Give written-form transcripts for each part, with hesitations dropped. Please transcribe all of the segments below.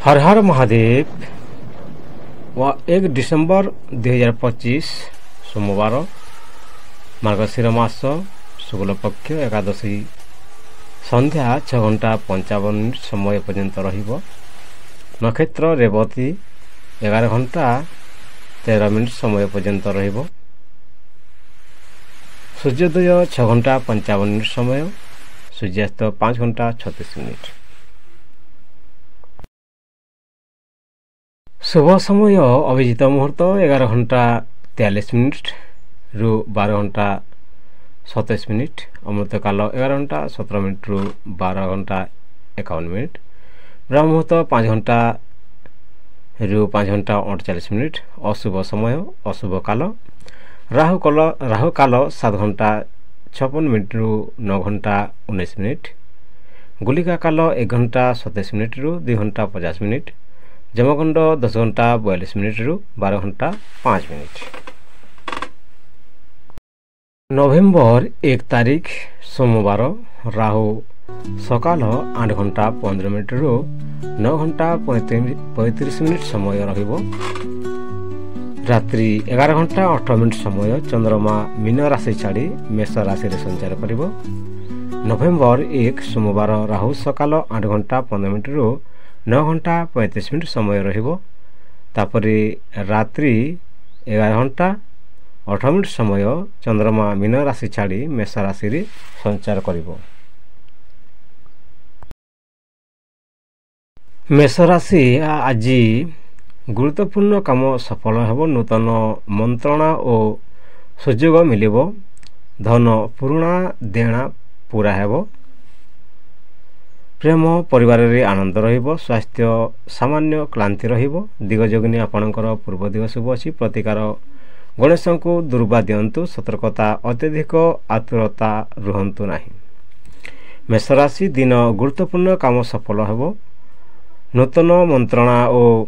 हर हर महादेव व 1 डिसेम्बर 2025 सोमवार मार्गशीर मास शुक्ल पक्ष एकादशी संध्या 6:55 समय पर्यंत रहिबो। नक्षत्र रेवती 11:13 समय पर्यंत रहिबो। सूर्योदय 6:55 समय, सूर्यास्त 5:36। शुभ समय अभिजित मुहूर्त 11:43 रु 12:27। अमृत काल 11:17 रु 12:51। ब्रह्म मुहूर्त 5 रु 5:48। अशुभ समय अशुभ काल राहु काल 7:56 रु 9:19। गुलिका काल 1:27 रु 2:50। जमगंड 10:42 रु 12:05। नवेम्बर 1 तारिख सोमवार राहु सकाल 8:15 रु 9:35 समय रहिबो। रात्रि 11:08 समय चंद्रमा मीन राशि छाड़ी मेष राशि रे संचार करिबो। नवेम्बर 1 सोमवार राहु सकाल 8:15 रु 9:35 समय रहिबो। तापरे रात्रि 11:08 समय चंद्रमा मीन राशि छाड़ी मेष राशि रे संचार करिबो। मेष राशि आज गुरुत्वपूर्ण काम सफल हेबो। नूतन मंत्रणा और सुयोग मिलिबो। धन पुराणा देणा पूरा हेबो। प्रेम परिवार रे आनंद रहिबो। स्वास्थ्य सामान्य क्लांति रहिबो। दिगजोगिनी आपणकर पूर्व दिग शुभ अछि। प्रतिकार गणेश को दुर्बा दियंतु। सतर्कता अत्यधिक आतुरता रुहंतु नाही। मेष राशि दिन गुरुत्वपूर्ण काम सफल हेबो। नूतन मंत्रणा और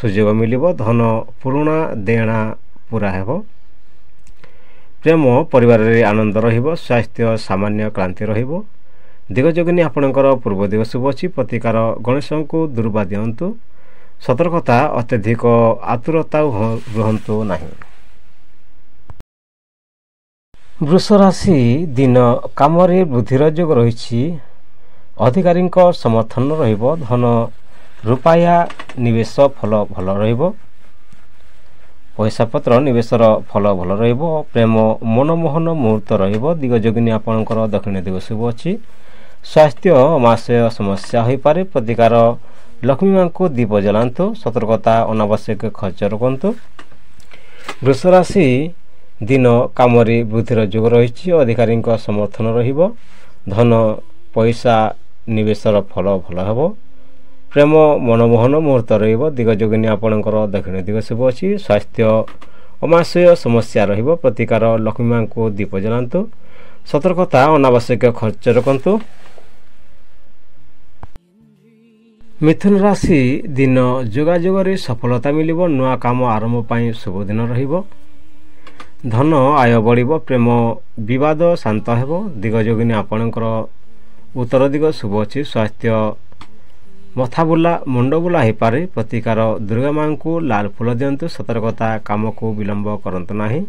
सुयोग मिलिबो। धन पुराणा देणा पूरा हेबो। प्रेम परिवार रे आनंद रहिबो। स्वास्थ्य सामान्य क्लांति रहिबो। दिगजोगिनी आपणकर पूर्व दिग शुभ अछि। प्रतिकार गणेश को दुर्बा दियंतु। सतर्कता अत्यधिक आतुरता रुहंतु नाही। वृष राशि दिन काम रे वृद्धिर योग रही। अधिकारी समर्थन रहिबो। धन रुपाया निवेश फल भल रहिबो। पैसा पत्र निवेशर फल भल रहिबो। प्रेम मनमोहन मुहूर्त रहिबो। दिगजोगिनी आपणकर दक्षिण दिग शुभ अछि। स्वास्थ्य अमाशय समस्या हो पारे। प्रतिकार लक्ष्मी मां को दीप जलांतु। सतर्कता अनावश्यक खर्च रखंतु। वृष राशि दिन काम वृद्धिर योग रही। अधिकारी समर्थन रहिबो। धन पैसा निवेशर फल भल हेबो। प्रेम मनमोहन मुहूर्त रहिबो। दिगजोगिनी आपणकर दक्षिण दिग शुभ अछि। स्वास्थ्य अमाशय समस्या रहिबो। प्रतिकार लक्ष्मी मां को दीप जलांतु। सतर्कता अनावश्यक खर्च रखंतु। मिथुन राशि दिन जोगाजोग रे सफलता मिलिबो। नुआ काम आरंभ पई शुभ दिन रहिबो। धन आय बढ़िबो। प्रेम विवाद शांत हेबो। दिगजोगिनी आपणकर उत्तर दिग शुभ अछि। स्वास्थ्य मथा बुला मुंड बुला हो पारे। प्रतिकार दुर्गा मां को लाल फूल दियंतु। सतर्कता काम को विलंब करंतु नाही।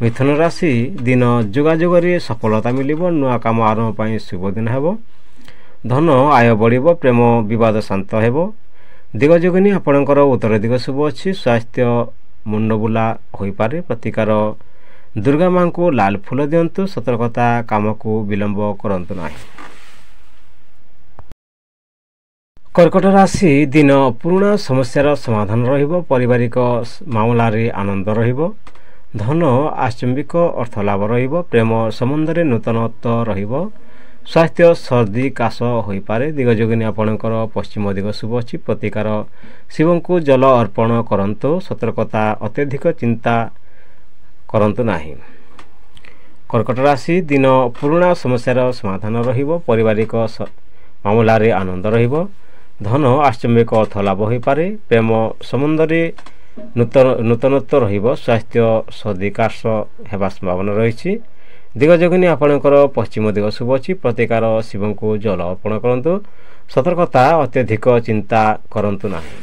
मिथुन राशि दिन जोगाजोग रे सफलता मिलिबो। नुआ काम आरंभ पई शुभ दिन हेबो। धन आय बढ़िबो। प्रेम विवाद शांत हेबो। दिगजोगिनी आपणकर उत्तर दिग शुभ अछि। स्वास्थ्य मुंड बुला हो पारे। प्रतिकार दुर्गा मां को लाल फूल दियंतु। सतर्कता काम को विलंब करंतु नाही। कर्कट राशि दिन पुराणा समस्यार समाधान रहिबो। पारिवारिक मामला रे आनंद रहिबो। धन आचंबिक अर्थ लाभ रहिबो। प्रेम संबंध रे नूतनत्व रहिबो। स्वास्थ्य सर्दी काश हो पारे। दिगजोगिनी आपणकर पश्चिम दिग शुभ अछि। प्रतिकार शिव को जल अर्पण करंतु। सतर्कता अत्यधिक चिंता करंतु नाही। कर्कट राशि दिन पुराणा समस्यार समाधान रहिबो। पारिवारिक मामला रे आनंद रहिबो। धन आचंबिक अर्थ लाभ हो पारे। प्रेम संबंध रे नूतनत्व रहिबो। स्वास्थ्य सर्दी काश हेबा संभावना रही। ଦିଗ ଯୋଗିନୀ ଆପଣଙ୍କର ପଶ୍ଚିମ ଦିଗ ଶୁଭ ଅଛି। ପ୍ରତିକାର ଶିବଙ୍କୁ ଜଳ ଅର୍ପଣ କରନ୍ତୁ। ସତର୍କତା ଅତ୍ୟଧିକ ଚିନ୍ତା କରନ୍ତୁ ନାହିଁ।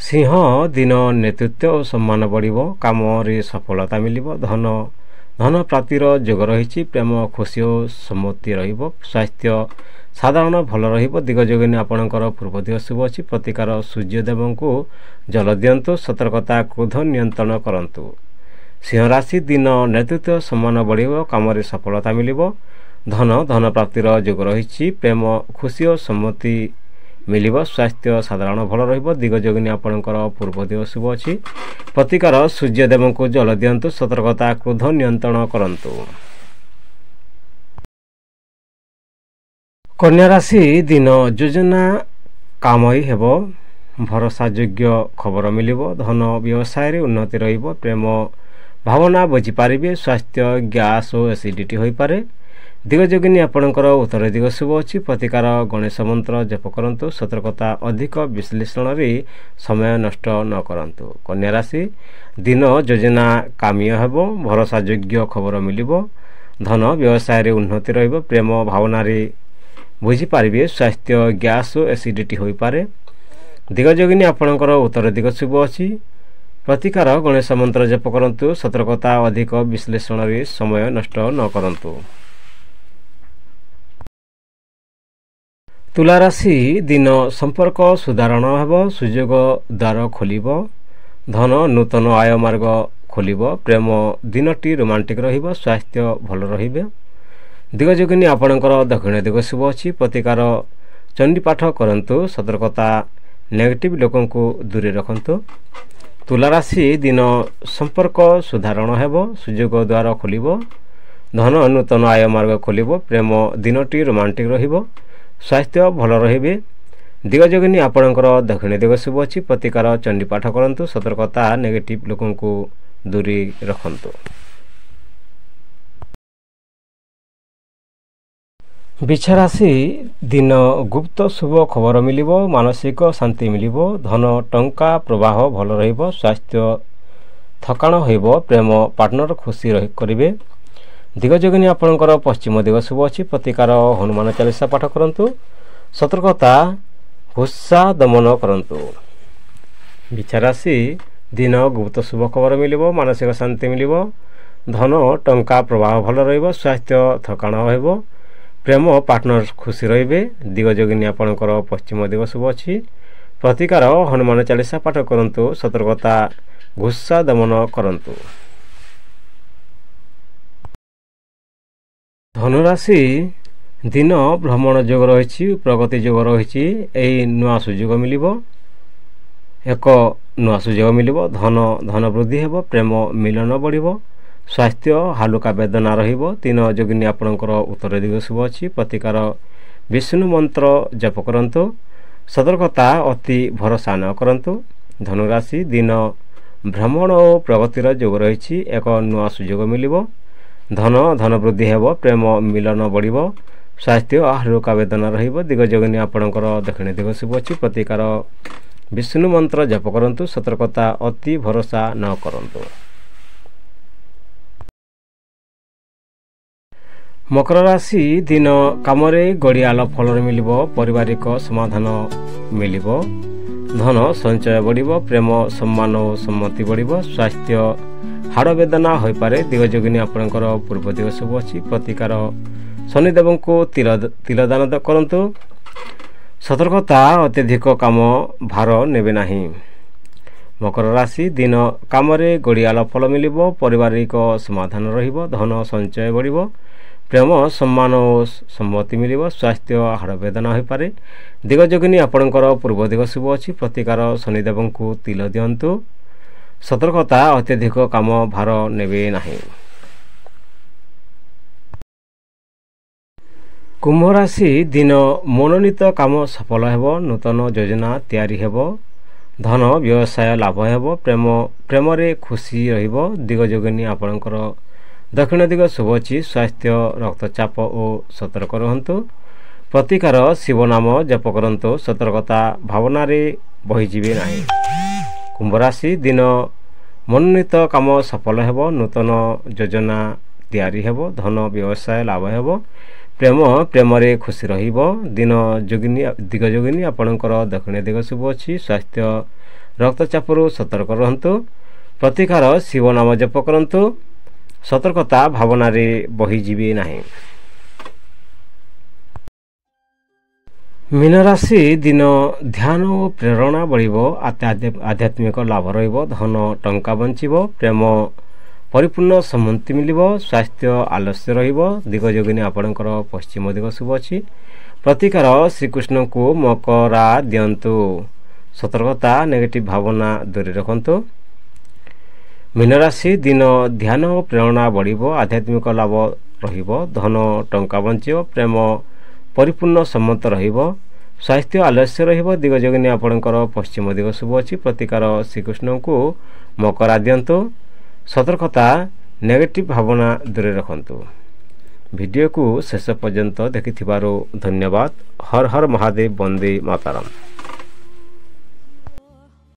ସିଂହ ଦିନ ନେତୃତ୍ୱ ଓ ସମ୍ମାନ ବଢ଼ିବ। କାମରେ ସଫଳତା ମିଳିବ। ଧନ ପ୍ରାପ୍ତିର ଯୋଗ ରହିଛି। ପ୍ରେମ ଖୁସି ଓ ସମ୍ମତି ରହିବ। ସ୍ୱାସ୍ଥ୍ୟ ସାଧାରଣ ଭଲ ରହିବ। ଦିଗ ଯୋଗିନୀ ଆପଣଙ୍କର ପୂର୍ବ ଦିଗ ଶୁଭ ଅଛି। ପ୍ରତିକାର ସୂର୍ଯ୍ୟଦେବଙ୍କୁ ଜଳ ଦିଅନ୍ତୁ। ସତର୍କତା କ୍ରୋଧ ନିୟନ୍ତ୍ରଣ କରନ୍ତୁ। ସିଂହ ରାଶି ଦିନ ନେତୃତ୍ୱ ସମ୍ମାନ ବଢ଼ିବ। କାମରେ ସଫଳତା ମିଳିବ। ଧନ ପ୍ରାପ୍ତିର ଯୋଗ ରହିଛି। ପ୍ରେମ ଖୁସି ଓ ସମ୍ମତି ମିଳିବ। ସ୍ୱାସ୍ଥ୍ୟ ସାଧାରଣ ଭଲ ରହିବ। ଦିଗ ଯୋଗିନୀ ଆପଣଙ୍କର ପୂର୍ବ ଦିଗ ଶୁଭ ଅଛି। ପ୍ରତିକାର ସୂର୍ଯ୍ୟଦେବଙ୍କୁ ଜଳ ଦିଅନ୍ତୁ। ସତର୍କତା କ୍ରୋଧ ନିୟନ୍ତ୍ରଣ କରନ୍ତୁ। କନ୍ୟା ରାଶି ଦିନ ଯୋଜନା କାମୟୀ ହେବ। ଭରସାଯୋଗ୍ୟ ଖବର ମିଳିବ। ଧନ ବ୍ୟବସାୟରେ ଉନ୍ନତି ରହିବ। ପ୍ରେମ ଭାବନା ବୁଝିପାରିବେ। ସ୍ୱାସ୍ଥ୍ୟ ଗ୍ୟାସ୍ ଓ ଏସିଡିଟି ହୋଇପାରେ। ଦିଗ ଯୋଗିନୀ ଆପଣଙ୍କର ଉତ୍ତର ଦିଗ ଶୁଭ ଅଛି। ପ୍ରତିକାର ଗଣେଶ ମନ୍ତ୍ର ଜପ କରନ୍ତୁ। ସତର୍କତା ଅଧିକ ବିଶ୍ଳେଷଣରେ ସମୟ ନଷ୍ଟ ନ କରନ୍ତୁ। କନ୍ୟା ରାଶି ଦିନ ଯୋଜନା କାମୀୟ ହେବ। ଭରସାଯୋଗ୍ୟ ଖବର ମିଳିବ। ଧନ ବ୍ୟବସାୟରେ ଉନ୍ନତି ରହିବ। ପ୍ରେମ ଭାବନାରେ ବୁଝିପାରିବେ। ସ୍ୱାସ୍ଥ୍ୟ ଗ୍ୟାସ୍ ଓ ଏସିଡିଟି ହୋଇପାରେ। ଦିଗ ଯୋଗିନୀ ଆପଣଙ୍କର ଉତ୍ତର ଦିଗ ଶୁଭ ଅଛି। ପ୍ରତିକାର ଗଣେଶ ମନ୍ତ୍ର ଜପ କରନ୍ତୁ। ସତର୍କତା ଅଧିକ ବିଶ୍ଳେଷଣରେ ସମୟ ନଷ୍ଟ ନ କରନ୍ତୁ। ତୁଲା ରାଶି ଦିନ ସମ୍ପର୍କ ସୁଧାରଣ ହେବ। ସୁଯୋଗ ଦ୍ୱାର ଖୋଲିବ। ଧନ ନୂତନ ଆୟ ମାର୍ଗ ଖୋଲିବ। ପ୍ରେମ ଦିନଟି ରୋମାଣ୍ଟିକ୍ ରହିବ। ସ୍ୱାସ୍ଥ୍ୟ ଭଲ ରହିବେ। ଦିଗ ଯୋଗିନୀ ଆପଣଙ୍କର ଦକ୍ଷିଣ ଦିଗ ଶୁଭ ଅଛି। ପ୍ରତିକାର ଚଣ୍ଡୀପାଠ କରନ୍ତୁ। ସତର୍କତା ନେଗେଟିଭ୍ ଲୋକଙ୍କୁ ଦୂରେଇ ରଖନ୍ତୁ। ତୁଲା ରାଶି ଦିନ ସମ୍ପର୍କ ସୁଧାରଣ ହେବ। ସୁଯୋଗ ଦ୍ୱାର ଖୋଲିବ। ଧନ ନୂତନ ଆୟ ମାର୍ଗ ଖୋଲିବ। ପ୍ରେମ ଦିନଟି ରୋମାଣ୍ଟିକ୍ ରହିବ। ସ୍ୱାସ୍ଥ୍ୟ ଭଲ ରହିବେ। ଦିଗ ଯୋଗିନୀ ଆପଣଙ୍କର ଦକ୍ଷିଣ ଦିଗ ଶୁଭ ଅଛି। ପ୍ରତିକାର ଚଣ୍ଡୀପାଠ କରନ୍ତୁ। ସତର୍କତା ନେଗେଟିଭ୍ ଲୋକଙ୍କୁ ଦୂରେଇ ରଖନ୍ତୁ। ବିଛା ରାଶି ଦିନ ଗୁପ୍ତ ଶୁଭ ଖବର ମିଳିବ। ମାନସିକ ଶାନ୍ତି ମିଳିବ। ଧନ ଟଙ୍କା ପ୍ରବାହ ଭଲ ରହିବ। ସ୍ୱାସ୍ଥ୍ୟ ଥକାଣ ହୋଇବ। ପ୍ରେମ ପାର୍ଟନର ଖୁସି କରିବେ। ଦିଗ ଯୋଗିନୀ ଆପଣଙ୍କର ପଶ୍ଚିମ ଦିଗ ଶୁଭ ଅଛି। ପ୍ରତିକାର ହନୁମାନ ଚାଳିଶା ପାଠ କରନ୍ତୁ। ସତର୍କତା ଗୁସ୍ସା ଦମନ କରନ୍ତୁ। ବିଛା ରାଶି ଦିନ ଗୁପ୍ତ ଶୁଭ ଖବର ମିଳିବ। ମାନସିକ ଶାନ୍ତି ମିଳିବ। ଧନ ଟଙ୍କା ପ୍ରବାହ ଭଲ ରହିବ। ସ୍ୱାସ୍ଥ୍ୟ ଥକାଣ ହେବ। ପ୍ରେମ ପାର୍ଟନର ଖୁସି ରହିବେ। ଦିଗ ଯୋଗିନୀ ଆପଣଙ୍କର ପଶ୍ଚିମ ଦିଗ ଶୁଭ ଅଛି। ପ୍ରତିକାର ହନୁମାନ ଚାଳିଶା ପାଠ କରନ୍ତୁ। ସତର୍କତା ଗୁସ୍ସା ଦମନ କରନ୍ତୁ। ଧନୁରାଶି ଦିନ ଭ୍ରମଣ ଯୋଗ ରହିଛି। ପ୍ରଗତି ଯୋଗ ରହିଛି। ଏହି ନୂଆ ସୁଯୋଗ ମିଳିବ। ଏକ ନୂଆ ସୁଯୋଗ ମିଳିବ। ଧନ ବୃଦ୍ଧି ହେବ। ପ୍ରେମ ମିଳନ ବଢ଼ିବ। ସ୍ୱାସ୍ଥ୍ୟ ହାଲୁକା ବେଦନା ରହିବ। ଦିନ ଯୋଗିନୀ ଆପଣଙ୍କର ଉତ୍ତର ଦିଗ ଶୁଭ ଅଛି। ପ୍ରତିକାର ବିଷ୍ଣୁ ମନ୍ତ୍ର ଜପ କରନ୍ତୁ। ସତର୍କତା ଅତି ଭରସା ନ କରନ୍ତୁ। ଧନୁରାଶି ଦିନ ଭ୍ରମଣ ଓ ପ୍ରଗତିର ଯୋଗ ରହିଛି। ଏକ ନୂଆ ସୁଯୋଗ ମିଳିବ। ଧନ ବୃଦ୍ଧି ହେବ। ପ୍ରେମ ମିଳନ ବଢ଼ିବ। ସ୍ୱାସ୍ଥ୍ୟ ହାଲୁକା ବେଦନା ରହିବ। ଦିଗ ଯୋଗିନୀ ଆପଣଙ୍କର ଦକ୍ଷିଣ ଦିଗ ଶୁଭ ଅଛି। ପ୍ରତିକାର ବିଷ୍ଣୁ ମନ୍ତ୍ର ଜପ କରନ୍ତୁ। ସତର୍କତା ଅତି ଭରସା ନ କରନ୍ତୁ। ମକର ରାଶି ଦିନ କାମରେ ଗଡ଼ିଆଲ ଫଳରେ ମିଳିବ। ପାରିବାରିକ ସମାଧାନ ମିଳିବ। ଧନ ସଞ୍ଚୟ ବଢ଼ିବ। ପ୍ରେମ ସମ୍ମାନ ଓ ସମ୍ମତି ବଢ଼ିବ। ସ୍ୱାସ୍ଥ୍ୟ ହାଡ଼ ବେଦନା ହୋଇପାରେ। ଦିଗ ଯୋଗିନୀ ଆପଣଙ୍କର ପୂର୍ବ ଦିଗ ଶୁଭ ଅଛି। ପ୍ରତିକାର ଶନିଦେବଙ୍କୁ ତିଲ ଦାନ କରନ୍ତୁ। ସତର୍କତା ଅତ୍ୟଧିକ କାମ ଭାର ନେବେ ନାହିଁ। ମକର ରାଶି ଦିନ କାମରେ ଗଡ଼ିଆଲ ଫଳ ମିଳିବ। ପାରିବାରିକ ସମାଧାନ ରହିବ। ଧନ ସଞ୍ଚୟ ବଢ଼ିବ। ପ୍ରେମ ସମ୍ମାନ ଓ ସମ୍ମତି ମିଳିବ। ସ୍ୱାସ୍ଥ୍ୟ ହାଡ଼ ବେଦନା ହୋଇପାରେ। ଦିଗ ଯୋଗିନୀ ଆପଣଙ୍କର ପୂର୍ବ ଦିଗ ଶୁଭ ଅଛି। ପ୍ରତିକାର ଶନିଦେବଙ୍କୁ ତିଲ ଦିଅନ୍ତୁ। ସତର୍କତା ଅତ୍ୟଧିକ କାମ ଭାର ନେବେ ନାହିଁ। କୁମ୍ଭ ରାଶି ଦିନ ମନୋନୀତ କାମ ସଫଳ ହେବ। ନୂତନ ଯୋଜନା ତିଆରି ହେବ। ଧନ ବ୍ୟବସାୟ ଲାଭ ହେବ। ପ୍ରେମରେ ଖୁସି ରହିବ। ଦିଗ ଯୋଗିନୀ ଆପଣଙ୍କର ଦକ୍ଷିଣ ଦିଗ ଶୁଭ ଅଛି। ସ୍ୱାସ୍ଥ୍ୟ ରକ୍ତଚାପ ଓ ସତର୍କ ରୁହନ୍ତୁ। ପ୍ରତିକାର ଶିବ ନାମ ଜପ କରନ୍ତୁ। ସତର୍କତା ଭାବନାରେ ବହିଯିବେ ନାହିଁ। କୁମ୍ଭ ରାଶି ଦିନ ମନୋନୀତ କାମ ସଫଳ ହେବ, ନୂତନ ଯୋଜନା ତିଆରି ହେବ, ଧନ ବ୍ୟବସାୟ ଲାଭ ହେବ, ପ୍ରେମରେ ଖୁସି ରହିବ। ଦିଗ ଯୋଗିନୀ ଆପଣଙ୍କର ଦକ୍ଷିଣ ଦିଗ ଶୁଭ ଅଛି। ସ୍ୱାସ୍ଥ୍ୟ ରକ୍ତଚାପରୁ ସତର୍କ ରୁହନ୍ତୁ। ପ୍ରତିକାର ଶିବ ନାମ ଜପ କରନ୍ତୁ। ସତର୍କତା ଭାବନାରେ ବହିଯିବେ ନାହିଁ। ମୀନ ରାଶି ଦିନ ଧ୍ୟାନ ଓ ପ୍ରେରଣା ବଢ଼ିବ, ଆଧ୍ୟାତ୍ମିକ ଲାଭ ରହିବ, ଧନ ଟଙ୍କା ବଞ୍ଚିବ, ପ୍ରେମ ପରିପୂର୍ଣ୍ଣ ସମ୍ମତି ମିଳିବ, ସ୍ୱାସ୍ଥ୍ୟ ଆଲସ୍ୟ ରହିବ। ଦିଗ ଯୋଗିନୀ ଆପଣଙ୍କର ପଶ୍ଚିମ ଦିଗ ଶୁଭ ଅଛି। ପ୍ରତିକାର ଶ୍ରୀକୃଷ୍ଣଙ୍କୁ ମକରା ଦିଅନ୍ତୁ। ସତର୍କତା ନେଗେଟିଭ୍ ଭାବନା ଦୂରେ ରଖନ୍ତୁ। ମୀନରାଶି ଦିନ ଧ୍ୟାନ ଓ ପ୍ରେରଣା ବଢ଼ିବ, ଆଧ୍ୟାତ୍ମିକ ଲାଭ ରହିବ, ଧନ ଟଙ୍କା ବଞ୍ଚିବ, ପ୍ରେମ ପରିପୂର୍ଣ୍ଣ ସମ୍ମତ ରହିବ, ସ୍ୱାସ୍ଥ୍ୟ ଆଲସ୍ୟ ରହିବ। ଦିଗ ଯୋଗିନୀ ଆପଣଙ୍କର ପଶ୍ଚିମ ଦିଗ ଶୁଭ ଅଛି। ପ୍ରତିକାର ଶ୍ରୀକୃଷ୍ଣଙ୍କୁ ମକରା ଦିଅନ୍ତୁ। ସତର୍କତା ନେଗେଟିଭ୍ ଭାବନା ଦୂରେ ରଖନ୍ତୁ। ଭିଡ଼ିଓକୁ ଶେଷ ପର୍ଯ୍ୟନ୍ତ ଦେଖିଥିବାରୁ ଧନ୍ୟବାଦ। ହର ହର ମହାଦେବ, ବନ୍ଦେ ମାତରମ୍।